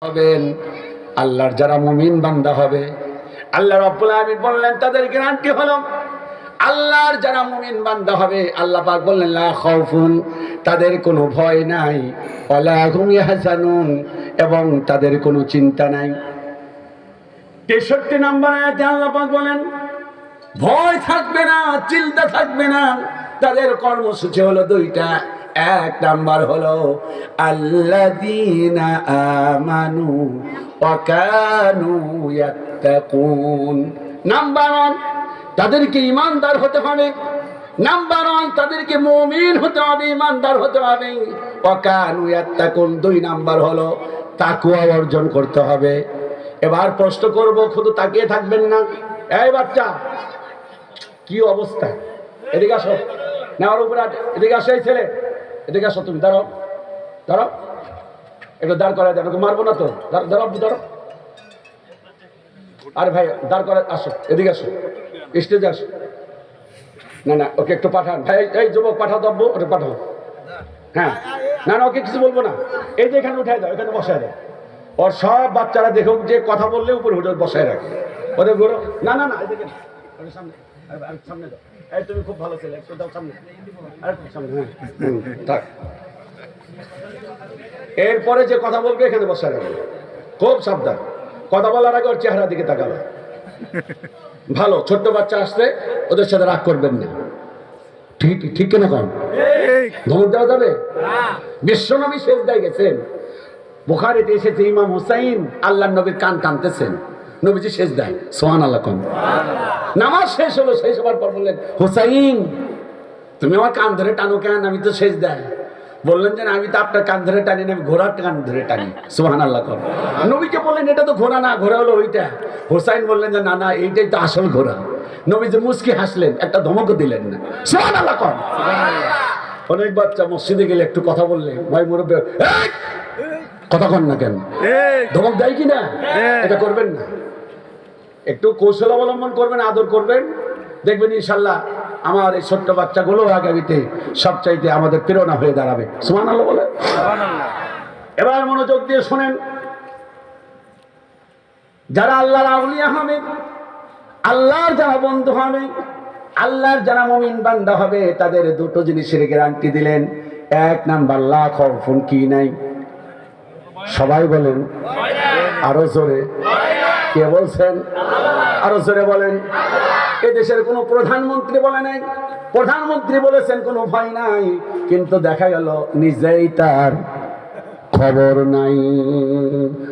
হবেন আল্লাহর যারা মুমিন বান্দা হবে। আল্লাহ রাব্বুল আলামিন বললেন তাদের গ্যারান্টি হলো আল্লাহর যারা মুমিন বান্দা হবে, আল্লাহ পাক বললেন লা খাউফুন, তাদের কোনো ভয় নাই, ওয়ালা হুম ইয়াহজানুন, এবং তাদের কোনো চিন্তা নাই। 63 নম্বর আয়াতে আল্লাহ পাক বলেন ভয় থাকবে না, চিন্তা থাকবে না। তাদের কর্মসূচি হলো দুইটা। এক নাম্বার হলো আল্লাযীনা আমানু ওয়া কানু ইয়াত্তাকুন। নাম্বার 1 তাদেরকে ঈমানদার হতে হবে। নাম্বার 1 তাদেরকে মুমিন হতে হবে, ঈমানদার হতে হবে। ওয়া কানু ইয়াত্তাকুন 2 নাম্বার হলো তাকওয়া অর্জন করতে হবে। এবার প্রশ্ন করব, শুধু তাকিয়ে থাকবেন না। এই বাচ্চা কি অবস্থা, এদিকে আসো না, ওর উপরে এদিকে আসো। এই ছেলে এদিকে আসো, তুমি দাঁড়াও দাঁড়াও, একটু দাঁড় করাই দেন, মারবো না তো, দাঁড়াও দাঁড়াও। আরে ভাই দাঁড় করে আসো, এদিকে আসো, স্টেজে আসো। না না ওকে একটু পাঠান ভাই, এই যুবক পাঠাও, দব্য ওটা পাঠাও। হ্যাঁ না না ওকে কিছু বলবো না, এই যে এখানে উঠাই দাও, এখানে বসায় দাও। ওর সব বাচ্চারা দেখুক যে কথা বললে উপরে উঠে বসায় রাখে ওদের গুরু। না না না এদিকে সামনে, সামনে দাও। এই তুমি খুব ভালো ছেলে, একটু দাও সামনে, আরেকটু সামনে। হ্যাঁ থাক। এরপরে যে কথা বলবে এখানে বসায় রাখবে, খুব সাবধান। কথা বলার আগে ওর চেহারা দিকে তাকাবে। ভালো ছোট্ট বাচ্চা আসলে ওদের সাথে রাগ করবেন না, ঠিক ঠিক কিনা কম ধমক দেওয়া যাবে। বিশ্বনবী সেজদায় গেছেন, বুখারীতে এসেছে ইমাম হুসাইন আল্লাহর নবীর কান টানতেছেন, নবীজি সেজদায়। সুবহানাল্লাহ কোন নামাজ শেষ হলো, শেষ হওয়ার পর বললেন হুসাইন তুমি আমার কান ধরে টানো কেন, আমি তো সেজদায়। বললেন যে আমি তো আপনার কান ধরে টানি না, আমি ঘোড়ার কান ধরে টানি। সুবহানাল্লাহ কোন নবীকে বললেন এটা তো ঘোড়া না, ঘোড়া হলো ওইটা। হুসাইন বললেন যে না না এইটাই তো আসল ঘোড়া। নবীজি মুস্কি হাসলেন, একটা ধমকও দিলেন না। সুবহানাল্লাহ কোন। অনেক বাচ্চা মসজিদে গেলে একটু কথা বললে ভাই মুরব্বী কথা কন না কেন, ধমক দেয় কি না, এটা করবেন না। একটু কৌশল অবলম্বন করবেন, আদর করবেন, দেখবেন ইনশাল্লাহ আমার এই ছোট্ট বাচ্চাগুলো আগামীতে সবচাইতে আমাদের প্রেরণা হয়ে দাঁড়াবে। সুবহানাল্লাহ বলে। এবার মনোযোগ দিয়ে শোনেন, যারা আল্লাহর আউলিয়া হবে, আল্লাহর যারা বন্ধু হবে, আল্লাহর যারা মুমিন বান্দা হবে, তাদের দুটো জিনিসের গ্যারান্টি দিলেন। এক নাম্বার লা খাউফুন, কি নাই? সবাই বলেন আরো জোরে, কে বলছেন? আরো জোরে বলেন। এদেশের কোনো প্রধানমন্ত্রী বলে নাই, প্রধানমন্ত্রী বলেছেন কোনো ভয় নাই, কিন্তু দেখা গেল নিজেই তার খবর নাই।